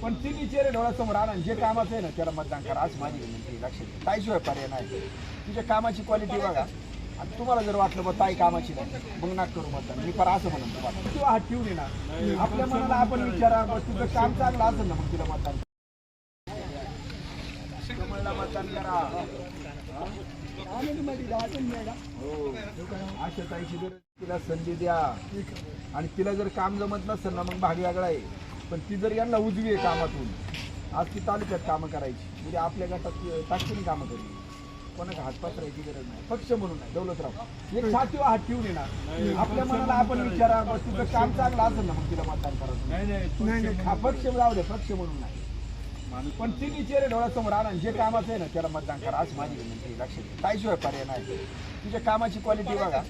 पण तिन्ही चेहरे डोळ्यासमोर आणा, जे कामाचं आहे ना त्याला मतदान करा, आज माझी विनंती. लक्षात घ्या, ताईशिवाय पर्याय नाही. तुझ्या कामाची क्वालिटी बघा, आणि तुम्हाला जर वाटलं बा ताई कामाची नाही, मग नाक करू मतदान. मी पर असं म्हणून तुम्हाला किंवा हात ठेवून ये ना, आपल्या मनाला आपण विचारा, बस तुझं काम चांगलं असेल ना, मग तिला मतदान कमळला मतदान करा. अशा ताईची जर तिला संधी द्या, आणि तिला जर काम जमत नसेल ना, मग भाग वेगळा आहे. पण ती जर यांना उजवी आहे कामातून, आज ती तालुक्यात कामं करायची, म्हणजे आपल्या गटात ताकदीने कामं करायची. कोणाला हात पसरायची गरज नाही, पक्ष म्हणून नाही. दौलतराव एक छातीवर हात ठेवून ये ना, आपल्या मनाला आपण विचारा, बस तुझं काम चांगलं असेल ना, मग तिला मतदान करा. हा पक्ष जाऊ दे, पक्ष म्हणून नाही. पण तिन्ही चेहरे डोळ्यासमोर आणा, जे कामाचं आहे ना त्याला मतदान करा, आज माझी विनंती. लक्षात घ्या, ताईशिवाय पर्याय नाही. तुझ्या कामाची क्वालिटी बघा,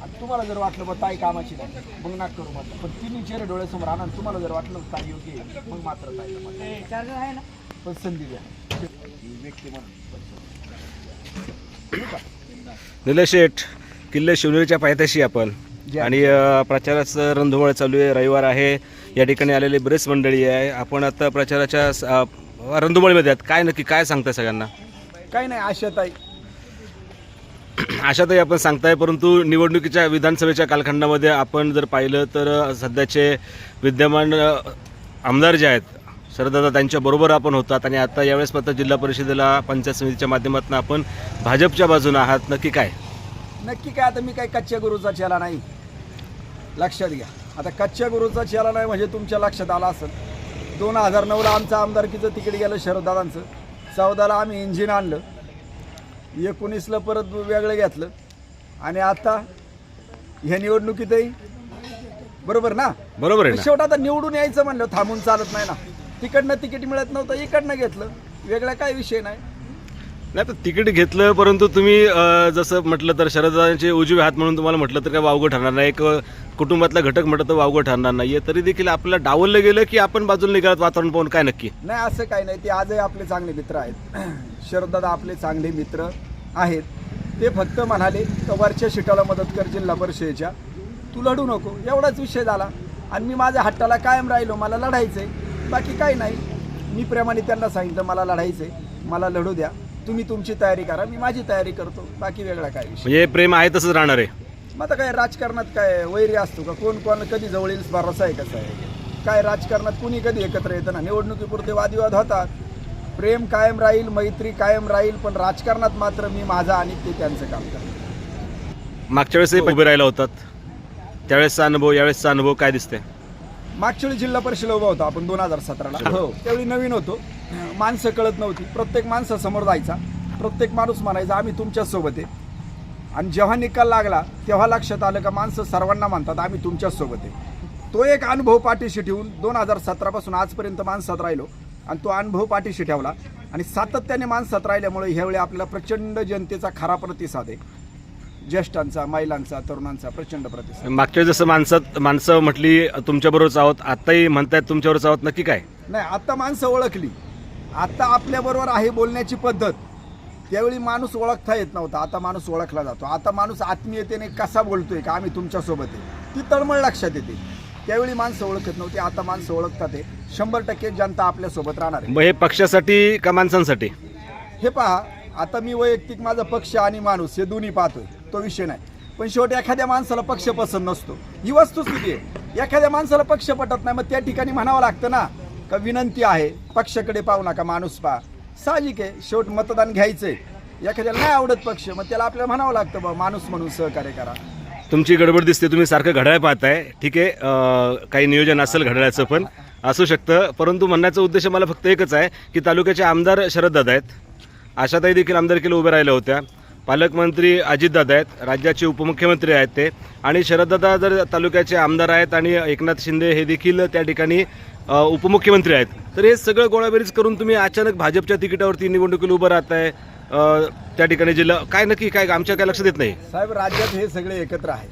आणि तुम्हाला जर वाटलं बा ताई कामाची नाही, मग नाक करू मतदान. पण तिन्ही चेहरे डोळ्यासमोर आणा, तुम्हाला जर वाटलं ताई योग्य आहे, मग मात्र ताईला मतदान आहे ना. पण संधी द्या व्यक्ती म्हणून. निलेश शेठ, किल्ले शिवनेरीच्या पायथ्याशी आपण, आणि प्रचाराचं रणधुमाळ चालू आहे. रविवार आहे, या ठिकाणी आलेली बरेच मंडळी आहे. आपण आता प्रचाराच्या रणधुमाळीमध्ये आहेत. काय नक्की काय सांगताय सगळ्यांना? काही नाही, आशाताई आशाताई आपण सांगताय, परंतु निवडणुकीच्या विधानसभेच्या कालखंडामध्ये आपण जर पाहिलं तर सध्याचे विद्यमान आमदार जे आहेत शरददादा त्यांच्याबरोबर आपण होतात, आणि आता यावेळेस मात्र जिल्हा परिषदेला पंचायत समितीच्या माध्यमातून आपण भाजपच्या बाजूने आहात. नक्की काय? नक्की काय, आता मी काही कच्च्या गुरुचा चेला नाही. लक्षात घ्या, आता कच्च्या गुरुचा चेला नाही म्हणजे तुमच्या लक्षात आलं असेल, 2009ला आमचं आमदारकीचं तिकीट गेलं शरददादांचं, 14ला आम्ही इंजिन आणलं, 19ला परत वेगळं घेतलं, आणि आता ह्या निवडणुकीतही बरोबर ना. बरोबर आहे. शेवट आता निवडून यायचं म्हणलं थांबून चालत नाही ना. तिकडनं तिकीट मिळत नव्हतं, इकडनं घेतलं, वेगळा काय विषय नाही. नाही तर तिकीट घेतलं, परंतु तुम्ही जसं म्हटलं तर शरददादांचे उजवे हात म्हणून तुम्हाला म्हटलं तर काय वावगं ठरणार नाही. एक कुटुंबातला घटक म्हटलं तर वावगं ठरणार नाही. तरी देखील आपल्याला डावललं गेलं की आपण बाजूला निघालात वातावरण पाहून. काय नक्की? नाही, असं काही नाही. ते आजही आपले चांगले मित्र आहेत. शरददादा आपले चांगले मित्र आहेत. ते फक्त म्हणाले तर वरच्या शिटाला मदत कर जिल्हा परिषदेच्या, तू लढू नको, एवढाच विषय झाला. आणि मी माझ्या हट्टाला कायम राहिलो, मला लढायचं आहे, बाकी काही नाही. मी प्रेमाने त्यांना सांगितलं मला लढायचं आहे, मला लढू द्या, तुम्ही तुमची तयारी करा, मी माझी तयारी करतो, बाकी वेगळा काय विषय. म्हणजे प्रेम आहे तसंच राहणार आहे. मग आता काय राजकारणात काय वैरी असतो का? कोण कोण कधी जवळ येईल भरोसा आहे कसं आहे? काय राजकारणात कुणी कधी एकत्र येतं ना. निवडणुकीपुरते वादविवाद होतात, प्रेम कायम राहील, मैत्री कायम राहील, पण राजकारणात मात्र मी माझा आणि ते त्यांचं काम करतो. मागच्या वेळेसही उभे राहिला होतात, त्यावेळेसचा अनुभव, यावेळेसचा अनुभव काय दिसते? मागच्या वेळी जिल्हा परिषदेला उभा होता आपण 2017ला. हो, त्यावेळी नवीन होतो, माणसं कळत नव्हती. प्रत्येक माणसासमोर जायचा, प्रत्येक माणूस म्हणायचा आम्ही तुमच्याचसोबत आहे. आणि जेव्हा निकाल लागला तेव्हा लक्षात आलं का माणसं सर्वांना म्हणतात आम्ही तुमच्याचसोबत आहे. तो एक अनुभव पाठीशी ठेवून 2017पासून आजपर्यंत माणसात राहिलो, आणि तो अनुभव पाठीशी ठेवला, आणि सातत्याने माणसात राहिल्यामुळे ह्यावेळी आपल्याला प्रचंड जनतेचा खरा प्रतिसाद आहे. ज्येष्ठांचा, महिलांचा, तरुणांचा प्रचंड प्रतिसाद. मागच्या जसं माणसं म्हटली तुमच्याबरोबरच आहोत, आत्ताही म्हणतायत तुमच्याबरोबरच आहोत. नक्की काय? नाही, आता माणसं ओळखली, आता आपल्याबरोबर आहे बोलण्याची पद्धत. त्यावेळी माणूस ओळखता येत नव्हता, आता माणूस ओळखला जातो. आता माणूस आत्मीयतेने कसा बोलतोय का आम्ही तुमच्यासोबत आहे, ती तळमळ लक्षात येते. त्यावेळी माणसं ओळखत नव्हती, आता माणसं ओळखतात आहे. 100% जनता आपल्यासोबत राहणार आहे. मग हे पक्षासाठी का माणसांसाठी? हे पहा, आता मी वैयक्तिक माझा पक्ष आणि माणूस हे दोन्ही पाहतोय, तो विषय नाही. पण शेवटी एखाद्या माणसाला पक्ष पसंत नसतो, ही वस्तुस्थिती आहे. एखाद्या माणसाला पक्ष पटत नाही, मग त्या ठिकाणी म्हणावं लागतं ना का विनंती आहे, पक्षाकडे पाहू नका, माणूस पहा. साहजिक आहे, शेवट मतदान घ्यायचंय. एखाद्याला नाही आवडत पक्ष, मग त्याला आपल्याला म्हणावं लागतं बा माणूस म्हणून सहकार्य करा. तुमची गडबड दिसते, तुम्ही सारखं घड्याळ पाहताय. ठीक आहे, काही नियोजन असेल घड्याळाचं पण असू शकतं, परंतु म्हणण्याचा उद्देश मला फक्त एकच आहे की तालुक्याचे आमदार शरददादा आहेत, आशाताई देखील आमदारकीला उभ्या राहिल्या होत्या, पालकमंत्री अजितदादा आहेत, राज्याचे उपमुख्यमंत्री आहेत ते, आणि शरददादा जर तालुक्याचे आमदार आहेत आणि एकनाथ शिंदे हे देखील त्या ठिकाणी उपमुख्यमंत्री आहेत, तर हे सगळं गोळाबेरीज करून तुम्ही अचानक भाजपच्या तिकिटावरती निवडणुकीला उभं राहताय. त्या ठिकाणी जिल्हा काय नक्की काय आमच्या काय लक्षात येत नाही. साहेब, राज्यात हे सगळे एकत्र आहे,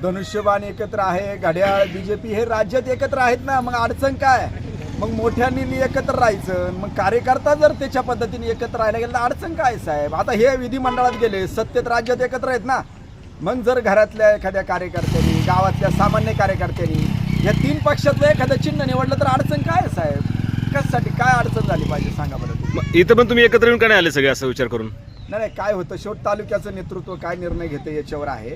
धनुष्यबाण एकत्र आहे, घड्याळ, बीजेपी हे राज्यात एकत्र आहेत ना. मग अडचण काय? मग मोठ्यांनी एकत्र राहायचं, मग कार्यकर्ता जर त्याच्या पद्धतीने एकत्र राहायला गेलं तर अडचण काय साहेब? आता हे विधिमंडळात गेले, सत्तेत राज्यात एकत्र आहेत ना. मग जर घरातल्या एखाद्या कार्यकर्त्यांनी, गावातल्या सामान्य कार्यकर्त्यांनी या 3 पक्षातलं एखादं चिन्ह निवडलं तर अडचण काय साहेब? त्याच्यासाठी काय अडचण झाली पाहिजे सांगा बरं तुम्ही. मग इथं पण तुम्ही एकत्र येऊन का नाही आले सगळे असं विचार करून? नाही काय होतं, शेवट तालुक्याचं नेतृत्व काय निर्णय घेतं याच्यावर आहे.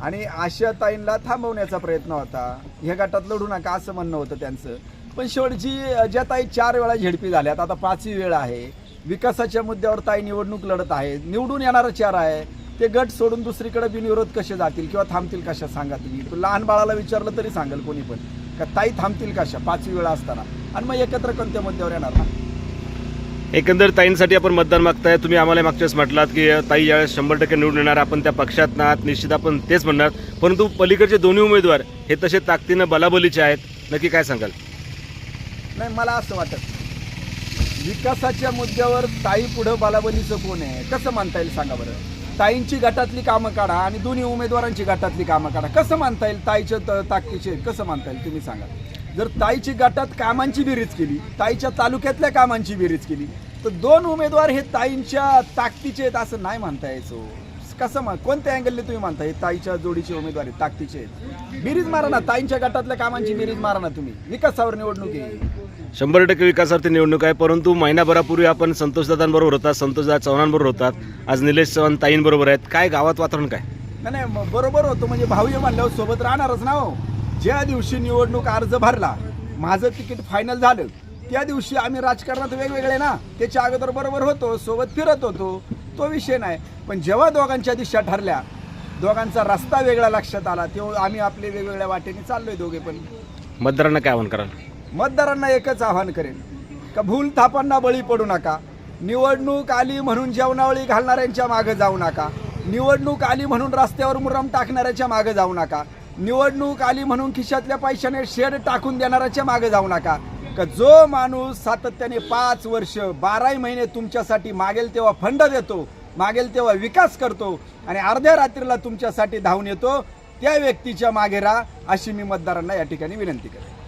आणि आशाताईंना थांबवण्याचा प्रयत्न होता, ह्या गटात लढू नका असं म्हणणं होतं त्यांचं. पण शेवटची ज्या ताई 4 वेळा झेडपी झाल्यात, आता 5वी वेळ आहे. विकासाच्या मुद्द्यावर ताई निवडणूक लढत आहेत, निवडून येणारा 4 आहे. ते गट सोडून दुसरीकडे बिनविरोध कसे जातील किंवा थांबतील कशा सांगा तुम्ही. तो लहान बाळाला विचारलं तरी सांगेल कोणी पण का ताई थांबतील कशा 5वी वेळा असताना, आणि मग एकत्र कोणत्या मुद्द्यावर येणार ना. एकंदर ताईंसाठी आपण मतदान मागताय. तुम्ही आम्हाला मागच्या वेळेस म्हटलात की ताई यावेळेस 100% निवडून येणार, आपण त्या पक्षात नाहीत, निश्चित आपण तेच म्हणणार. परंतु पलीकडचे दोन्ही उमेदवार हे तसे ताकदीनं बलाबलीचे आहेत. नक्की काय सांगाल? नाही, मला असं वाटत विकासाच्या मुद्द्यावर ताई पुढं बलाबलीचं कोण आहे कसं मानता येईल सांगा बरं. ताईंची गटातली कामं काढा आणि दोन्ही उमेदवारांची गटातली कामं काढा, कसं मानता येईल ताईच्या ताकदीचे कसं मानता येईल तुम्ही सांगा. जर ताईची गटात कामांची बेरीज केली, ताईच्या तालुक्यातल्या कामांची बेरीज केली, तर 2 उमेदवार हे ताईंच्या ताकदीचे आहेत असं नाही म्हणता यायचं. कसं कोणत्या अँगलने तुम्ही म्हणता हे ताईच्या जोडीचे उमेदवार आहेत, ताकदीचे आहेत? बेरीज मारा ना, ताईंच्या गटातल्या कामांची बेरीज मारा ना तुम्ही. विकासावर निवडणूक आहे, 100% विकासावरती निवडणूक आहे. परंतु महिनाभरापूर्वी आपण संतोषदादांबरोबर होतात, संतोषदादा चव्हाणांबरोबर होतात, आज निलेश चव्हाण ताईंबरोबर आहेत. काय गावात वातावरण काय? नाही मग बरोबर होतो, म्हणजे भाऊय म्हणल्यावर सोबत राहणारच ना हो. ज्या दिवशी निवडणूक अर्ज भरला, माझं तिकीट फायनल झालं, त्या दिवशी आम्ही राजकारणात वेगवेगळे ना, त्याच्या अगोदर बरोबर होतो, सोबत फिरत होतो, तो विषय नाही. पण जेव्हा दोघांच्या दिशा ठरल्या, दोघांचा रस्ता वेगळा लक्षात आला, तेव्हा आम्ही आपले वेगवेगळ्या वाटेने चाललोय दोघे पण. मतदारांना काय आवाहन कराल? मतदारांना एकच आवाहन करेन का भूल थापांना बळी पडू नका. निवडणूक आली म्हणून जेवणावळी घालणाऱ्यांच्या मागे जाऊ नका. निवडणूक आली म्हणून रस्त्यावर मुरम टाकणाऱ्याच्या मागे जाऊ नका. निवडणूक आली म्हणून खिशातल्या पैशाने शेड टाकून देणाऱ्याच्या मागे जाऊ नका. का जो माणूस सातत्याने 5 वर्ष 12 महिने तुमच्यासाठी मागेल तेव्हा फंड देतो, मागेल तेव्हा विकास करतो आणि अर्ध्या रात्रीला तुमच्यासाठी धावून येतो, त्या व्यक्तीच्या मागे राहा, अशी मी मतदारांना या ठिकाणी विनंती करेन.